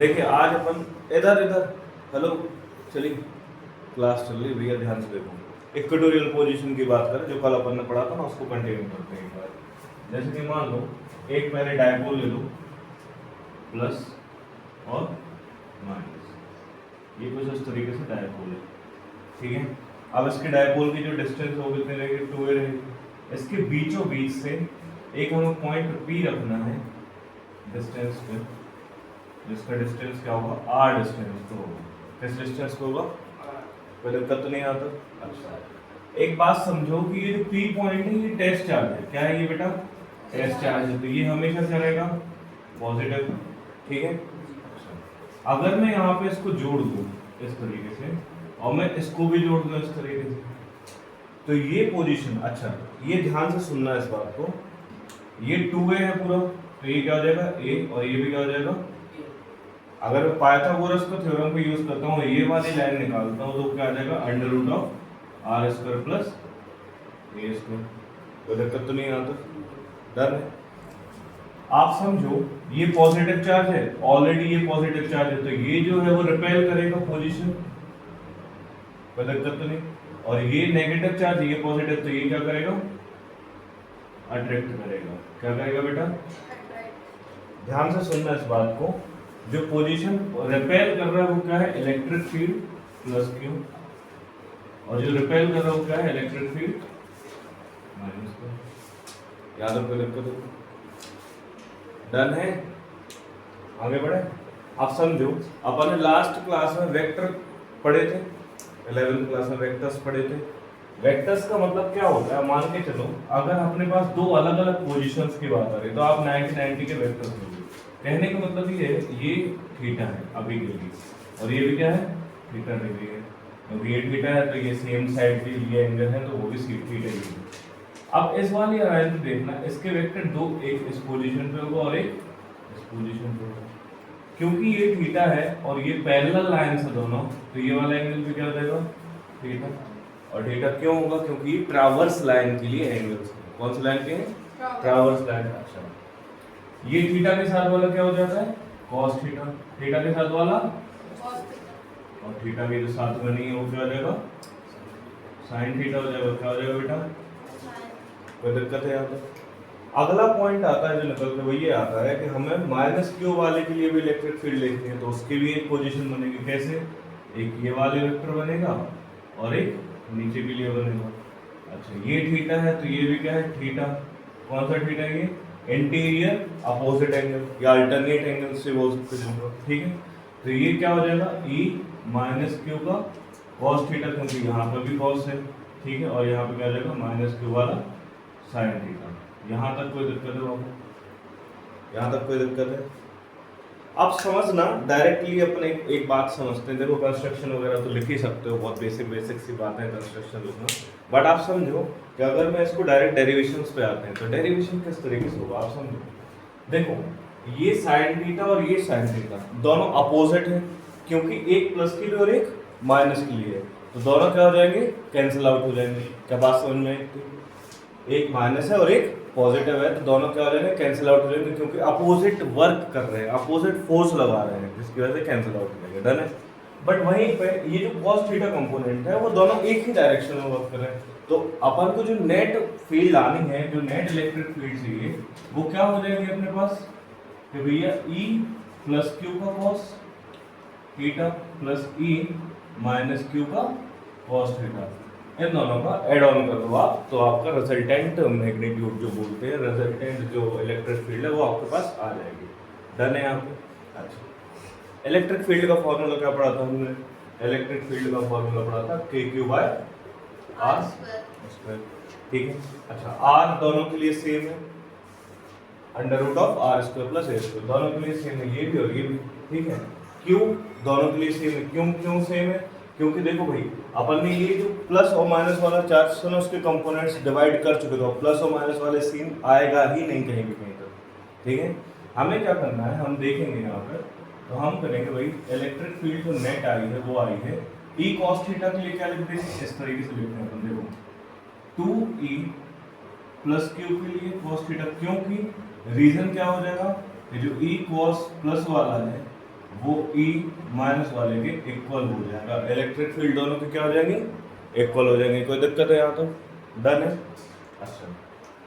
देखिए आज अपन इधर इधर हेलो चलिए क्लास चल रही भैया ध्यान से देखो इक्वेटोरियल पोजीशन की बात करें जो कल अपन ने पढ़ा था ना उसको कंटिन्यू करते हैं एक बार। जैसे कि मान लो एक मैंने डायपोल ले लो प्लस और माइनस, ये कुछ इस तरीके से डायपोल है, ठीक है। अब इसके डायपोल की जो डिस्टेंस हो कितनी रहेगी, 2a रहेगी। इसके बीचों बीच से एक हमें पॉइंट P रखना है डिस्टेंस पे, जिसका डिस्टेंस क्या होगा, r डिस्टेंस तो होगा। किस डिस्टेंस को होगा, कोई दिक्कत तो नहीं आता। अच्छा एक बात समझो कि ये जो P पॉइंट है ये टेस्ट चार्ज है। क्या है ये बेटा, टेस्ट चार्ज है, तो ये हमेशा क्या रहेगा, पॉजिटिव, ठीक है। अच्छा अगर मैं यहाँ पे इसको जोड़ दूँ इस तरीके से और मैं इसको भी जोड़ दूँ इस तरीके से, तो ये पोजीशन, अच्छा ये ध्यान से सुनना इस बात को, ये 2a है पूरा, तो ये क्या हो जाएगा a और ये भी क्या हो जाएगा। अगर मैं पाइथागोरस का थ्योरम को यूज करता हूँ, ये वाली लाइन निकालता हूँ तो क्या आ जाएगा, under root of r square plus a square. कोई दिक्कत तो नहीं आता, डन है। आप समझो ये पॉजिटिव चार्ज है, ऑलरेडी ये पॉजिटिव चार्ज है, तो ये जो है वो रिपेल करेगा पोजीशन, कोई दिक्कत तो नहीं। और ये नेगेटिव चार्ज, ये पॉजिटिव, तो ये क्या करेगा, अट्रैक्ट करेगा। क्या करेगा बेटा, ध्यान से सुनना इस बात को, जो पोजीशन रिपेल कर रहा है वो क्या है, इलेक्ट्रिक फील्ड प्लस क्यू, और जो रिपेल कर रहा है वो क्या है, इलेक्ट्रिक फील्ड माइनस क्यू। याद रखो, दिक्कत हो, डन है। आगे बढ़े। आप समझो अपन ने लास्ट क्लास में वेक्टर पढ़े थे, 11th क्लास में वेक्टर्स पढ़े थे। वेक्टर्स का मतलब क्या होता है, मान के चलो अगर अपने पास दो अलग अलग पोजीशंस की बात आ रही है तो आप 90-90 के वेक्टर्स लोगे। कहने का मतलब ये है, ये थीटा है अभी के लिए, और ये भी क्या है, थीटा डिग्री है, क्योंकि ये थीटा है तो ये सेम साइड के लिए एंगल है तो वो भी थीटा ही है। अब इस वाली लाइन पे देखना, इसके वेक्टर दो, एक इस पोजीशन पे होगा और एक इस पोजीशन पे होगा। क्योंकि ये थीटा है और ये पैरेलल लाइन से दोनों, तो ये वाला एंगल भी क्या हो जाएगा, थीटा। और थीटा क्यों होगा, क्योंकि ये ट्रावर्स लाइन के लिए एंगल्स है। कौन सी लाइन के हैं, ट्रावर्स लाइन। अच्छा ये थीटा के साथ वाला क्या हो जाता है, cos थीटा, थीटा के साथ वाला cos थीटा, और थीटा के जो साथ में नहीं है वो क्या हो जाएगा, sin थीटा हो जाएगा। क्या हो जाएगा बेटा, कोई दिक्कत है यहाँ पे। अगला पॉइंट आता है जो निकल के, वो ये आता है कि हमें माइनस क्यू वाले के लिए भी इलेक्ट्रिक फील्ड लिखनी है, तो उसकी भी एक पोजीशन बनेगी। कैसे, एक ये वाले वेक्टर बनेगा और एक नीचे के लिए बनेगा। अच्छा ये थीटा है तो ये भी क्या है, थीटा। कौन सा थीटा है, ये इंटीरियर अपोजिट एंगल या अल्टरनेट एंगल से बोल सकते हैं, ठीक है। तो ये क्या हो जाएगा, ई माइनस क्यू का कॉस थीटा, क्योंकि यहाँ पर भी कॉस है, ठीक है, और यहाँ पे क्या हो जाएगा माइनस क्यू वाला साइन थीटा। यहाँ तक कोई दिक्कत है बाबू, यहाँ तक कोई दिक्कत है। अब समझना डायरेक्टली अपने एक बात समझते हैं। देखो कंस्ट्रक्शन वगैरह तो लिख ही सकते हो, बहुत बेसिक बेसिक सी बात है कंस्ट्रक्शन लिखना, बट आप समझो कि अगर मैं इसको डायरेक्ट डेरिवेशंस पे आते हैं तो डेरिवेशन किस तरीके से होगा, आप समझो। देखो ये साइन थीटा और ये साइन थीटा दोनों अपोजिट है, क्योंकि एक प्लस के लिए और एक माइनस के लिए है, तो दोनों क्या हो जाएंगे, कैंसिल आउट हो जाएंगे। क्या बात समझ में आई, एक माइनस है और एक पॉजिटिव है तो दोनों क्या हो जाएंगे, कैंसिल आउट हो जाएंगे, क्योंकि अपोजिट वर्क कर रहे हैं, अपोजिट फोर्स लगा रहे हैं, जिसकी वजह से कैंसिल आउट हो जाएगा। डन है। बट वहीं पे ये जो cos थीटा कंपोनेंट है वो दोनों एक ही डायरेक्शन में वर्क कर रहे हैं, तो अपन को जो नेट फील्ड आनी है, जो नेट इलेक्ट्रिक फील्ड चाहिए, वो क्या हो जाएगी अपने पास, कि भैया E प्लस क्यू का cos theta plus E minus Q का cos थीटा, इन दोनों का एड ऑन कर दो आप, तो आपका रिजल्टेंट मैग्नीट्यूड जो बोलते हैं, रिजल्टेंट जो इलेक्ट्रिक फील्ड है वो आपके पास आ जाएगी। डन है यहाँ पे। अच्छा इलेक्ट्रिक फील्ड का फॉर्मूला क्या पढ़ा था हमने, इलेक्ट्रिक फील्ड का फॉर्मूला पढ़ा था के क्यू बाय आर स्क्वायर, ठीक है। अच्छा आर दोनों के लिए सेम है, under root of r square plus a square, दोनों के लिए सेम है, ये भी और ये भी, ठीक है। क्यू दोनों के लिए सेम है, क्यों सेम है, क्योंकि देखो भाई अपन ने ये जो प्लस और माइनस वाला चार्ज से ना उसके कंपोनेंट्स डिवाइड कर चुके, तो प्लस और माइनस वाले सीन आएगा ही नहीं कहीं भी कहीं तक, ठीक है। हमें क्या करना है, हम देखेंगे यहाँ पर, तो हम करेंगे भाई इलेक्ट्रिक फील्ड जो नेट आई है वो आई है ई कॉस थीटा के लिए क्या लिख देंगे, इस तरीके से लिखते हैं अपन, देखो 2e प्लस क्यू के लिए कॉस थीटा, क्योंकि रीजन क्या हो जाएगा, ये जो ई कॉस प्लस वाला है वो ई माइनस वाले के इक्वल हो जाएगा, इलेक्ट्रिक फील्ड दोनों के क्या हो जाएंगे, इक्वल हो जाएंगे। कोई दिक्कत है यहाँ तो? डन है। अच्छा,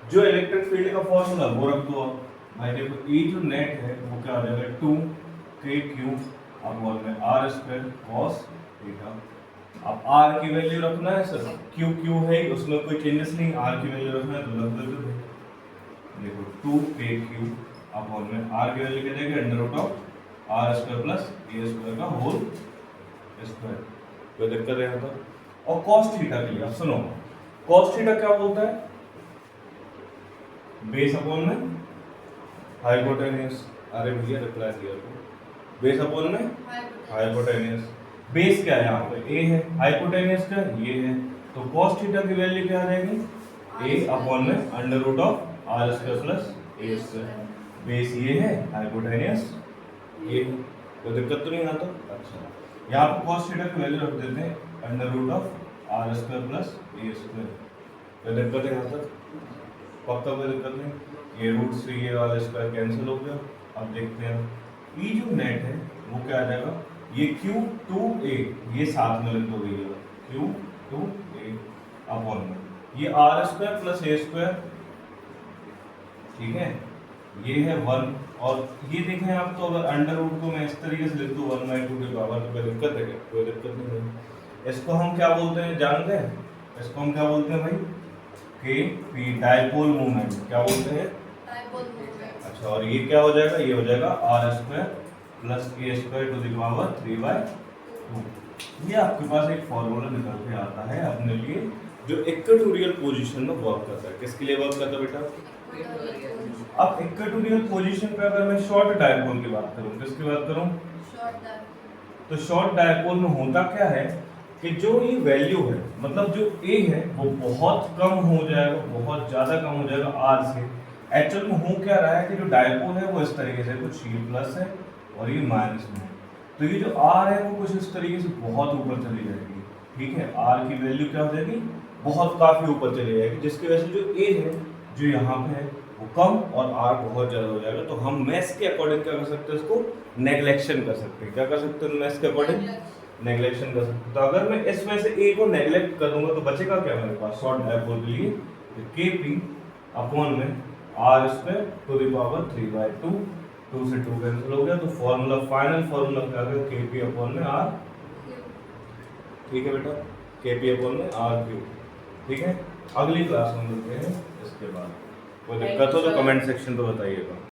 जो इलेक्ट्रिक फील्ड का फॉर्मूला वो रख दो आप भाई। देखो ई जो नेट है वो क्या हो जाएगा, 2k³ अपॉन में आर स्क्वायर कॉस थीटा। अब आर की वैल्यू रखना है सर, क्यू है उसमें कोई चेंजेस नहीं, आर की वैल्यू रखना है तो रख दो। देखो 2k³ अपॉन में आर की वैल्यू क्या जाएगी, under root of r square plus a square का होल स्क्वायर। कोई दिक्कत है यहाँ पर? और cos थीटा के लिए अब सुनो, cos थीटा क्या बोलता है, बेस अपॉन में हाइपोटेन्यूस। अरे भैया रिप्लाई दिया तो, बेस अपॉन में हाइपोटेन्यूस। बेस क्या है यहाँ पे, a है, हाइपोटेन्यूस का ये है, तो cos थीटा की वैल्यू क्या आ जाएगी, a अपॉन में under root of r square plus a square. Base ये है, हाइपोटेन्यूस ये है, कोई दिक्कत तो नहीं आता? अच्छा, यहाँ पे cos थीटा की वैल्यू रख देते हैं under root of r square plus a square. कोई दिक्कत है यहाँ तक? पक्का कोई दिक्कत नहीं। ये रूट से ये वाला स्क्वायर कैंसिल हो गया। अब देखते हैं ई जो नेट है वो क्या आ जाएगा, ये Q2A ये साथ में लिख दो भैया, Q2A अपॉन में ये r square plus a square, ठीक है, ये है 1। और ये देखें आप तो अगर अंडर रूट को मैं इस तरीके से लिख दूं 1/2 के पावर, तो कोई दिक्कत है क्या? कोई दिक्कत नहीं है। इसको हम क्या बोलते हैं जानते हैं? इसको हम क्या बोलते हैं भाई, के डायपोल मूवमेंट। क्या बोलते हैं? Dipole movement. अच्छा, और ये क्या हो जाएगा, ये हो जाएगा r square plus a square to the power 3/2। ये आपके पास एक फॉर्मूला निकल के आता है अपने लिए जो इक्वेटोरियल पोजीशन में वर्क करता है। किसके लिए वर्क करता है बेटा? अब इक्वेटोरियल पोजीशन पे अगर मैं शॉर्ट डायपोल की बात करूं, किसकी बात करूं? Short dipole. तो शॉर्ट डायपोल में होता क्या है कि जो ये वैल्यू है, मतलब जो ए है वो बहुत कम हो जाएगा, बहुत ज़्यादा कम हो जाएगा आर से। एक्चुअल में हो क्या रहा है कि जो डायपोल है वो इस तरीके से, कुछ ये प्लस है और ये माइनस में है, तो ये जो आर है वो कुछ इस तरीके से बहुत ऊपर चली जाएगी, ठीक है। आर की वैल्यू क्या हो जाएगी, बहुत काफ़ी ऊपर चली जाएगी, जिसकी वजह से जो ए है जो यहाँ पे है वो कम और आर बहुत ज़्यादा हो जाएगा। तो हम मैथ्स के अकॉर्डिंग क्या कर सकते हैं, उसको नेग्लेक्शन कर सकते हैं। क्या कर सकते हैं मैथ्स के अकॉर्डिंग? नेग्लेक्शन कर सकते हैं। तो अगर मैं इसमें से ए को नेग्लेक्ट कर दूंगा तो बचेगा क्या मेरे पास शॉर्ट डायपोल के लिए, KP अपॉन में r square to the power 3/2। 2 से 2 कैंसिल हो गया, तो फॉर्मूला फाइनल फॉर्मूला क्या है, KP अपॉन में आर, ठीक है बेटा, KP अपॉन में आर क्यूब, ठीक है। अगली क्लास में मिलते हैं इसके बाद। कोई दिक्कत हो तो कमेंट सेक्शन पे बताइएगा।